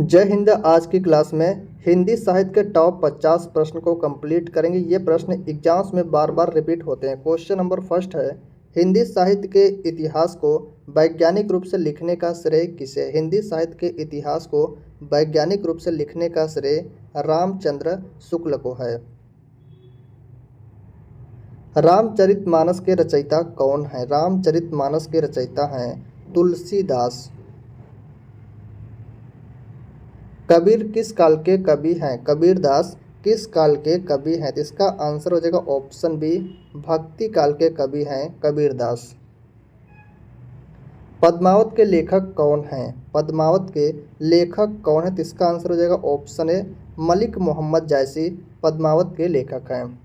जय हिंद। आज की क्लास में हिंदी साहित्य के टॉप 50 प्रश्न को कंप्लीट करेंगे। ये प्रश्न एग्जाम्स में बार बार रिपीट होते हैं। क्वेश्चन नंबर फर्स्ट है, हिंदी साहित्य के इतिहास को वैज्ञानिक रूप से लिखने का श्रेय किसे? हिंदी साहित्य के इतिहास को वैज्ञानिक रूप से लिखने का श्रेय रामचंद्र शुक्ल को है। रामचरितमानस के रचयिता कौन है? रामचरितमानस के रचयिता हैं तुलसीदास। कबीर किस काल के कवि हैं? कबीरदास किस काल के कवि हैं? तो इसका आंसर हो जाएगा ऑप्शन बी, भक्ति काल के कवि हैं कबीरदास। पद्मावत के लेखक कौन हैं? पद्मावत के लेखक कौन है? तो इसका आंसर हो जाएगा ऑप्शन ए, मलिक मोहम्मद जायसी पद्मावत के लेखक हैं।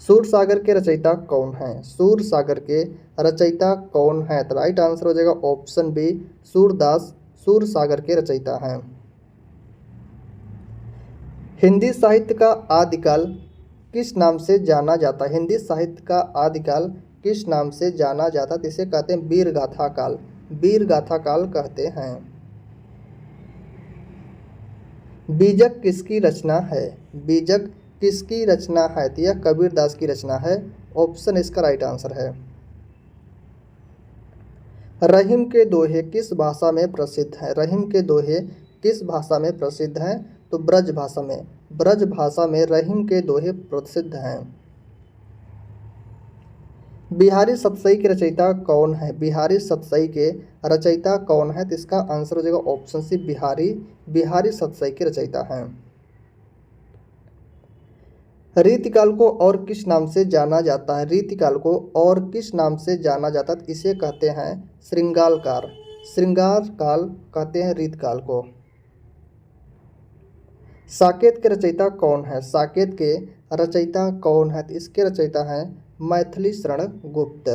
सूरसागर के रचयिता कौन हैं? सूरसागर के रचयिता कौन है? तो राइट आंसर हो जाएगा ऑप्शन बी, सूरदास सूरसागर के रचयिता हैं। हिंदी साहित्य का आदिकाल किस नाम से जाना जाता है? हिंदी साहित्य का आदिकाल किस नाम से जाना जाता है? इसे कहते हैं वीर गाथा काल। वीर गाथा काल कहते हैं। बीजक किसकी रचना है? बीजक किसकी रचना है? तो यह कबीरदास की रचना है। ऑप्शन इसका राइट आंसर है। रहीम के दोहे किस भाषा में प्रसिद्ध हैं? रहीम के दोहे किस भाषा में प्रसिद्ध हैं? तो ब्रज भाषा में। ब्रज भाषा में रहीम के दोहे प्रसिद्ध हैं। बिहारी सतसई के रचयिता कौन है? बिहारी सतसई के रचयिता कौन है? तो इसका आंसर हो जाएगा ऑप्शन सी, बिहारी सतसई के रचयिता हैं। रीतिकाल को और किस नाम से जाना जाता है? रीतिकाल को और किस नाम से जाना जाता है? इसे कहते हैं श्रृंगार काल। श्रृंगार काल कहते हैं रीतकाल को। साकेत के रचयिता कौन है? साकेत के रचयिता कौन है? तो इसके रचयिता हैं मैथिली शरण गुप्त।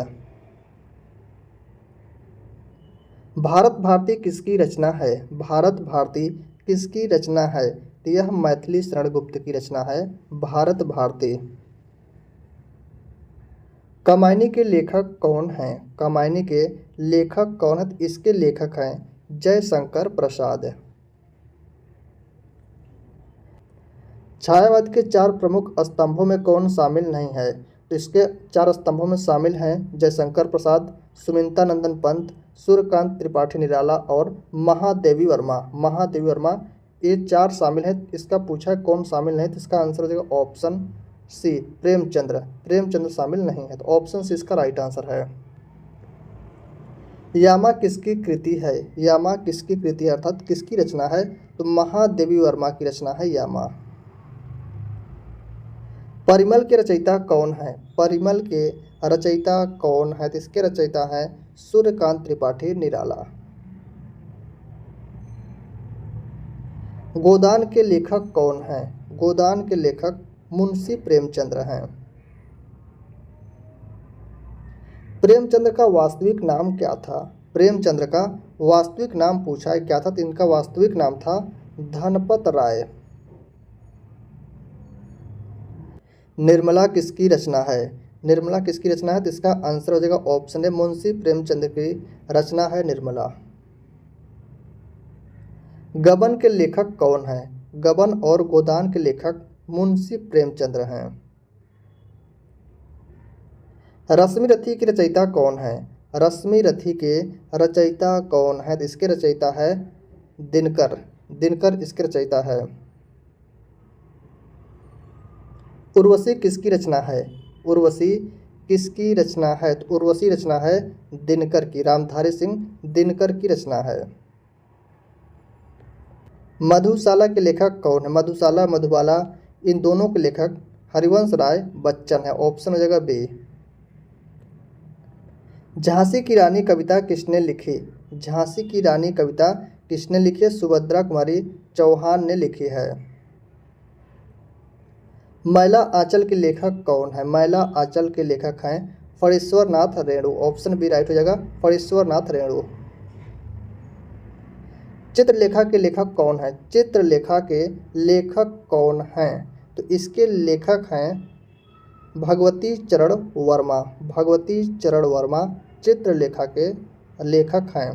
भारत भारती किसकी रचना है? भारत भारती किसकी रचना है? तो यह मैथिली शरण गुप्त की रचना है भारत भारती। कमायनी के लेखक कौन हैं? कमायनी के लेखक कौन है? तो इसके लेखक हैं जयशंकर प्रसाद। छायावाद के 4 प्रमुख स्तंभों में कौन शामिल नहीं है? तो इसके 4 स्तंभों में शामिल हैं जयशंकर प्रसाद, सुमित्रा नंदन पंत, सूर्यकांत त्रिपाठी निराला और महादेवी वर्मा। महादेवी वर्मा ये 4 शामिल हैं। इसका पूछा कौन शामिल नहीं, तो इसका आंसर हो जाएगा ऑप्शन सी, प्रेमचंद्र। प्रेमचंद्र शामिल नहीं है, तो ऑप्शन सी इसका राइट आंसर है। यामा किसकी कृति है? यामा किसकी कृति है अर्थात किसकी रचना है? तो महादेवी वर्मा की रचना है यामा। परिमल के रचयिता कौन है? परिमल के रचयिता कौन है? तो इसके रचयिता हैं सूर्यकांत त्रिपाठी निराला। गोदान के लेखक कौन हैं? गोदान के लेखक मुंशी प्रेमचंद्र हैं। प्रेमचंद्र का वास्तविक नाम क्या था? प्रेमचंद्र का वास्तविक नाम पूछा है क्या था? तो इनका वास्तविक नाम था धनपत राय। निर्मला किसकी रचना है? निर्मला किसकी रचना है? तो इसका आंसर हो जाएगा ऑप्शन ए, मुंशी प्रेमचंद्र की रचना है निर्मला। गबन के लेखक कौन है? गबन और गोदान के लेखक मुंशी प्रेमचंद्र हैं। रश्मि रथी की रचयिता कौन है? रश्मि रथी के रचयिता कौन है? तो इसके रचयिता है दिनकर। दिनकर इसके रचयिता है। उर्वशी किसकी रचना है? उर्वशी किसकी रचना है? तो उर्वशी रचना है दिनकर की, रामधारी सिंह दिनकर की रचना है। मधुशाला के लेखक कौन है? मधुशाला मधुबाला इन दोनों के लेखक हरिवंश राय बच्चन है। ऑप्शन हो जाएगा बी। झांसी की रानी कविता किसने लिखी? झांसी की रानी कविता किसने लिखी है? सुभद्रा कुमारी चौहान ने लिखी है। मैला आंचल के लेखक कौन है? मैला आंचल के लेखक हैं Phanishwar Nath Renu. Option B right हो जाएगा, फणीश्वर नाथ रेणु। चित्रलेखा के लेखक कौन है? चित्रलेखा के लेखक कौन हैं? तो इसके लेखक हैं भगवती चरण वर्मा। भगवती चरण वर्मा चित्रलेखा के लेखक हैं।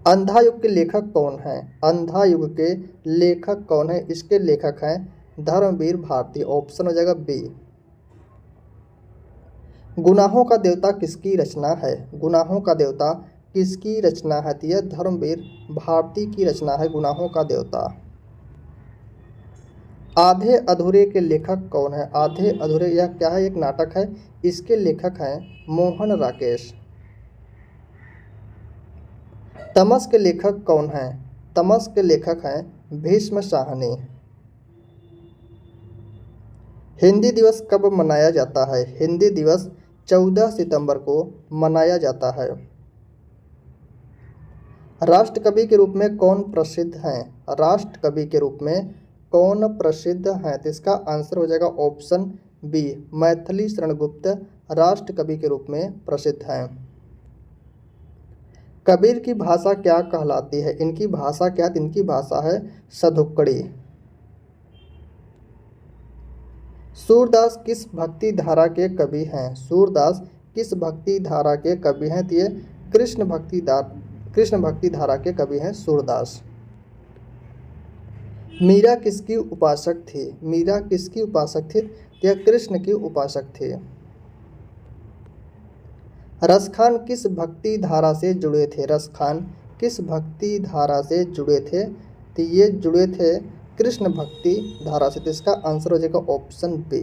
अंधा युग के लेखक कौन हैं? अंधा युग के लेखक कौन है? इसके लेखक हैं धर्मवीर भारती। ऑप्शन हो जाएगा बी। गुनाहों का देवता किसकी रचना है? गुनाहों का देवता किसकी रचना है? तो यह धर्मवीर भारती की रचना है गुनाहों का देवता। आधे अधूरे के लेखक कौन है? आधे अधूरे यह क्या है? एक नाटक है। इसके लेखक हैं मोहन राकेश। तमस के लेखक कौन हैं? तमस के लेखक हैं भीष्म साहनी। हिंदी दिवस कब मनाया जाता है? हिंदी दिवस 14 सितंबर को मनाया जाता है। राष्ट्रकवि के रूप में कौन प्रसिद्ध हैं? राष्ट्रकवि के रूप में कौन प्रसिद्ध हैं? तो इसका आंसर हो जाएगा ऑप्शन बी, मैथिली शरण गुप्त राष्ट्रकवि के रूप में प्रसिद्ध हैं। कबीर की भाषा क्या कहलाती है? इनकी भाषा क्या? इनकी भाषा है सधुक्कड़ी। सूरदास किस भक्ति धारा के कवि हैं? सूरदास किस भक्ति धारा के कवि हैं? तो ये कृष्ण भक्ति धारा के कवि हैं सूरदास। मीरा किसकी उपासक थी? मीरा किसकी उपासक थी? यह कृष्ण की उपासक थी। रसखान किस भक्ति धारा से जुड़े थे? रसखान किस भक्ति धारा से जुड़े थे? तो ये जुड़े थे कृष्ण भक्ति धारा से। तो इसका आंसर हो जाएगा ऑप्शन बी।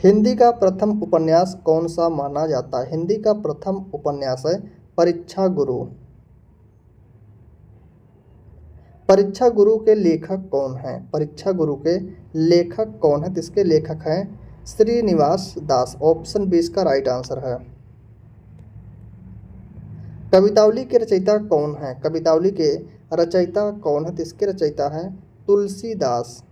हिंदी का प्रथम उपन्यास कौन सा माना जाता है? हिंदी का प्रथम उपन्यास है परीक्षा गुरु। परीक्षा गुरु के लेखक कौन हैं? परीक्षा गुरु के लेखक कौन है? तो इसके लेखक हैं श्रीनिवास दास। ऑप्शन बी इसका राइट आंसर है। कवितावली के रचयिता कौन है? कवितावली के रचयिता कौन है? तो इसके रचयिता हैं तुलसीदास।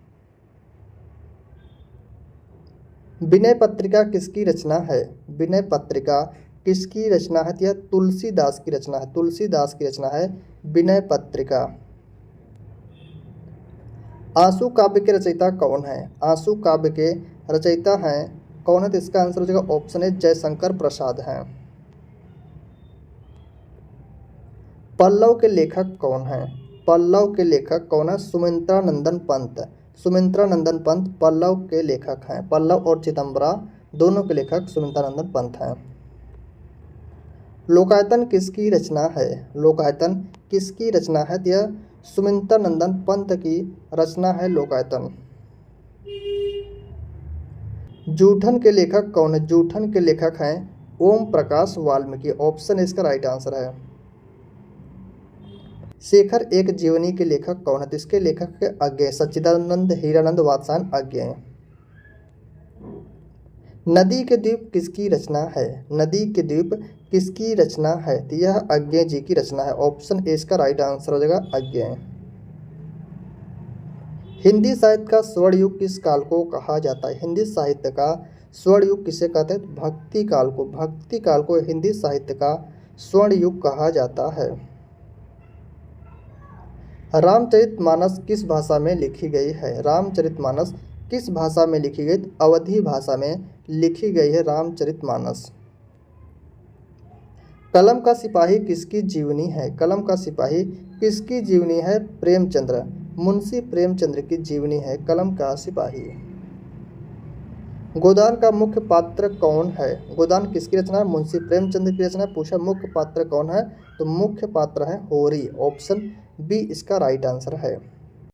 विनय पत्रिका किसकी रचना है? विनय पत्रिका किसकी रचना है? तो यह तुलसीदास की रचना है। तुलसीदास की रचना है विनय पत्रिका। आंसू काव्य के रचयिता कौन है? आंसू काव्य के रचयिता हैं कौन है? तो इसका आंसर हो जाएगा ऑप्शन ए जयशंकर प्रसाद हैं। पल्लव के लेखक कौन हैं? पल्लव के लेखक कौन है? सुमित्रा नंदन पंत। सुमित्रा नंदन पंत पल्लव के लेखक हैं। पल्लव और चिदंबरा दोनों के लेखक सुमित्रा नंदन पंत हैं। लोकायतन किसकी रचना है? लोकायतन किसकी रचना है? तो यह सुमित्रा नंदन पंत की रचना है लोकायतन। जूठन के लेखक कौन है? जूठन के लेखक हैं ओम प्रकाश वाल्मीकि। ऑप्शन इसका राइट आंसर है। शेखर एक जीवनी के लेखक कौन है? तो इसके लेखक के अज्ञेय सच्चिदानंद हीरानंद वात्स्यायन अज्ञेय। नदी के द्वीप किसकी रचना है? नदी के द्वीप किसकी रचना है? तो यह अज्ञेय जी की रचना है। ऑप्शन ए इसका राइट आंसर हो जाएगा अज्ञेय। हिंदी साहित्य का स्वर्ण युग किस काल को कहा जाता है? हिंदी साहित्य का स्वर्ण युग किसे कहते हैं? भक्ति काल को। भक्ति काल को हिंदी साहित्य का स्वर्ण युग कहा जाता है। रामचरितमानस किस भाषा में लिखी गई है? रामचरितमानस किस भाषा में लिखी गई? अवधी भाषा में लिखी गई है रामचरितमानस। कलम का सिपाही किसकी जीवनी है? कलम का सिपाही किसकी जीवनी है? प्रेमचंद्र। मुंशी प्रेमचंद्र की जीवनी है कलम का सिपाही। गोदान का मुख्य पात्र कौन है? गोदान किसकी रचना है? मुंशी प्रेमचंद्र की रचना है। पूछा मुख्य पात्र कौन है? तो मुख्य पात्र है होरी। ऑप्शन बी इसका राइट आंसर है।